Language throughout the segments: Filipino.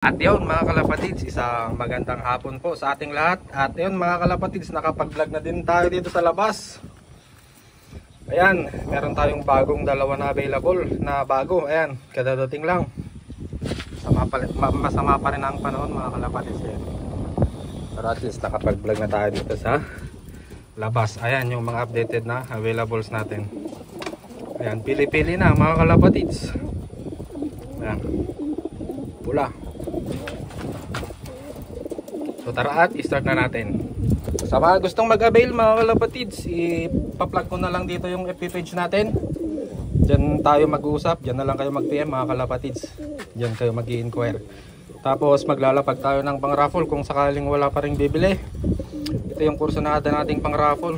At yun mga kalapatids, isang magandang hapon po sa ating lahat. At yun mga kalapatids, nakapag-vlog na din tayo dito sa labas. Ayan, meron tayong bagong dalawa na available na bago. Ayan, kadadating lang. Masama pa rin ang panahon mga kalapatids. Ayan. Pero at least nakapag-vlog na tayo dito sa labas. Ayan yung mga updated na availables natin. Ayan, pili-pili na mga kalapatids. Ayan, pula. So tara at i-start na natin. Sa mga gustong mag-avail mga kalapatids, ipa-plug ko na lang dito yung FB page natin. Diyan tayo mag-uusap, diyan na lang kayo mag-PM mga kalapatids. Diyan kayo mag-i-inquire. Tapos maglalapag tayo ng pang-raffle kung sakaling wala pa ring bibili. Ito yung kursunada nating pang-raffle.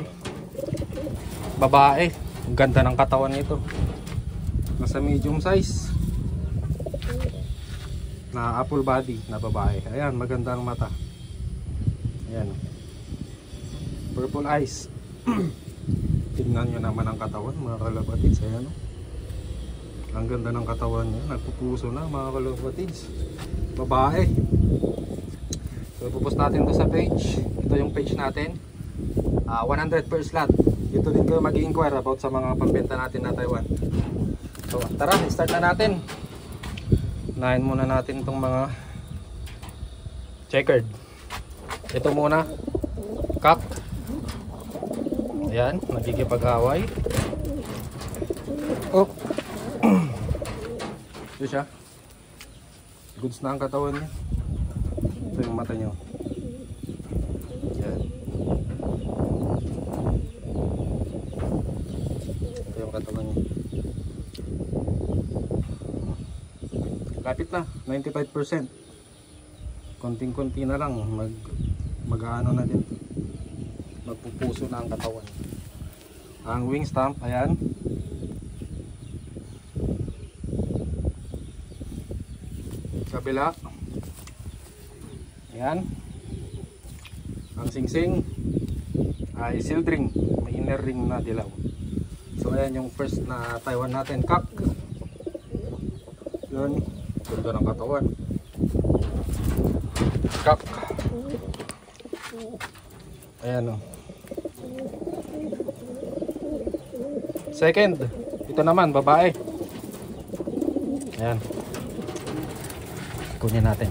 Babae, ang ganda ng katawan nito. Nasa medium size. Na apple body na babae. Ayan, maganda ang mata. Ayan. Purple eyes. Tingnan nyo naman ang katawan mga kalapatids. Ayan. Ang ganda ng katawan niya. Nagpupuso na mga kalapatids. Babae. So ipupost natin to sa page. Ito yung page natin. 100 per slot. Dito din kayo mag-inquire about sa mga pambenta natin na Taiwan. So tara, start na natin. Unahin muna natin itong mga checkered. Ito muna, cock. Ayan, nagkikipag-away. Oh. Ito siya. Goods na ang katawan niya. Ito yung mata niya. Ayan. Ito yung katawan niya. Lapit na, 95%. Konting-konti na lang mag-ano na din. Magpupuso na ang katawan. Ang wing stamp, ayan. Kabila. Ayan. Ang singsing ay sealed ring, may inner ring na dilaw. So ayan yung first na Taiwan natin, cock. Yun, ganda ng katawan. Cock. Ayan o. Second, ito naman babae. Ayan. Kunin natin.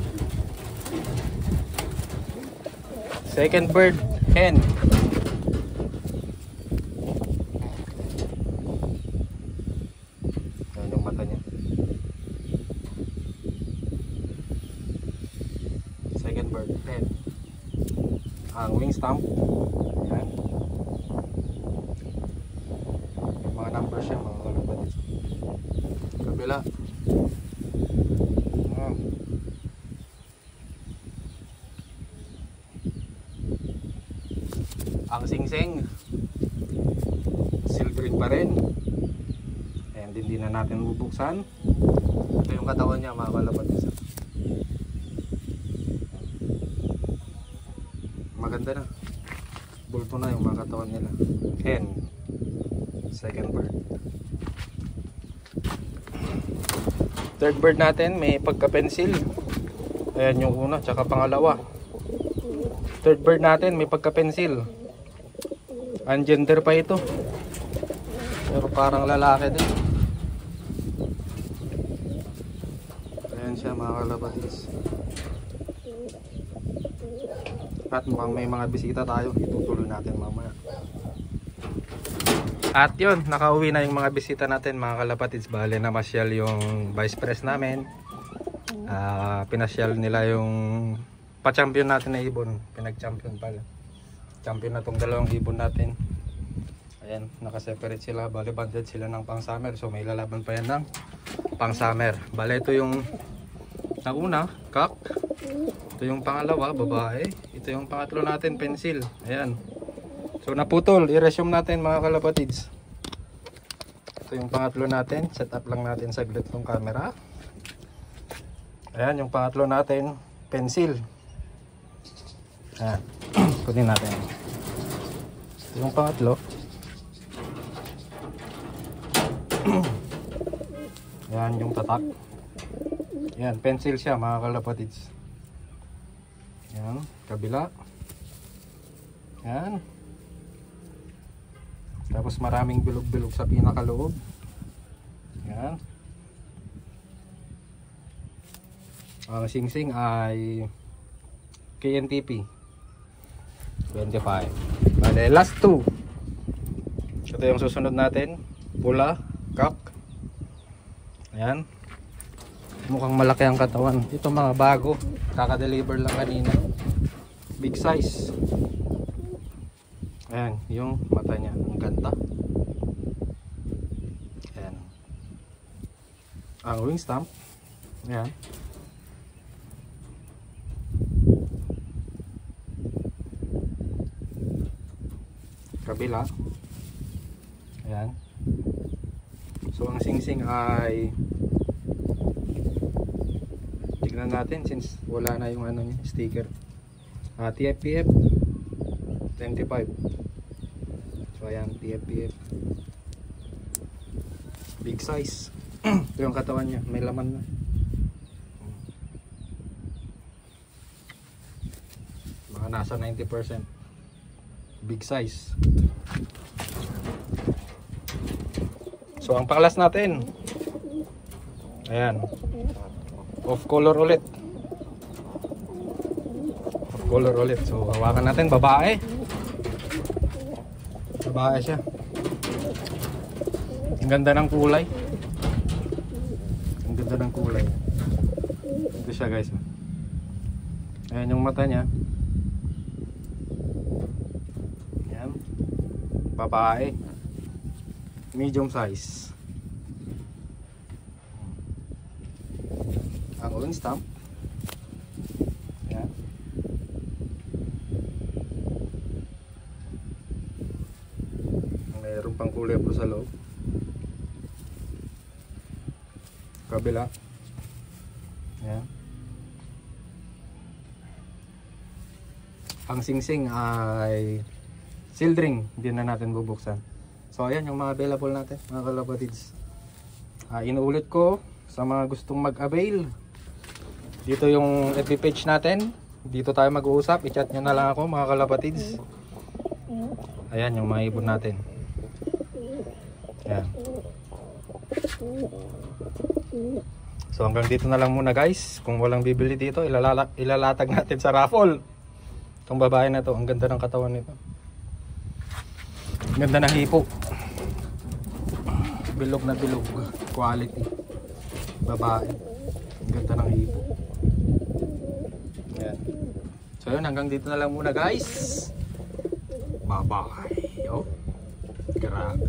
Second bird, hen. Ayan yung mata niya. Second bird, hen. Ang wing stamp. Ayan. Yung mga numbers siya mga kalapatids. Kabila. Ang singsing silvering pa rin. Ayan, hindi na natin bubuksan. Ito yung katawan niya mga kalapatids. Maganda na. Bulto na yung mga katawan nila. Hen. Second bird. Third bird natin may pagka-pencil. Ayan yung una, tsaka pangalawa. Third bird natin may pagka-pencil. Ungender pa ito. Pero parang lalaki din. Ayan siya mga kalapatids. At mukhang may mga bisita tayo. Itutuloy natin mamaya. At yun, nakauwi na yung mga bisita natin mga kalapatids. Bale na masyal yung vice press namin. Pinasyal nila yung pa-champion natin na ibon. Pinag-champion pala. Champion na tong dalawang ibon natin. Ayan, nakaseparate sila. Bale banded sila ng pang summer. So may lalaban pa yan ng pang summer. Bale ito yung nauna, cock. Ito yung pangalawa, babae. Ito yung pangatlo natin, pencil. Ayan. So naputol, i-resume natin mga kalapatids. Ito yung pangatlo natin. Set up lang natin saglit yung camera. Ayan yung pangatlo natin, pencil. Ayan. Kunin natin. Ito yung pangatlo. Ayan yung tatak. Yan, pencil siya mga kalapatids. Yan, kabila. Yan. Tapos maraming bilog-bilog sa pinakaloob. Yan. Ang singsing ay KNTP 25. Bale, last 2. Ito yung susunod natin. Pula, kak. Ayan. Mukhang malaki ang katawan. Ito mga bago. Kaka-deliver lang kanina. Big size. Ayan, yung mata niya. Ang ganda. Ayan. Ang wing stamp. Ayan. Kabila. Ayan. So ang singsing ay tignan natin since wala na yung ano niya, sticker. TFPF 25. So ayan, TFPF. Big size. Ito yung katawan niya, may laman na. Mga nasa 90%. Big size. So ang paklas natin, ayan, off color ulit. Off color ulit. So hawakan natin, babae. Babae siya. Ang ganda ng kulay. Ang ganda ng kulay. Ito siya guys. Ayan yung mata niya. Ayan. Babae. Medium size. Ang wing stamp. Ayan. Mayroon pang kulay po sa loob. Kabila. Ayan. Ang singsing ay sealed ring. Hindi na natin bubuksan. So ayan yung mga available natin mga kalapatids. Inuulit ko sa mga gustong mag-avail. Dito yung FB page natin. Dito tayo mag-uusap. I-chat nyo na lang ako mga kalapatids. Ayan yung mga ibon natin. Ayan. So hanggang dito na lang muna guys. Kung walang bibili dito, ilalatag natin sa raffle. Itong babae na to, ang ganda ng katawan nito. Ang ganda ng hipo. Bilog na bilog. Quality. Babae. Ang ganda ng hipo. Ayan. So yun, hanggang dito na lang muna guys. Bye bye. Oh, grabe.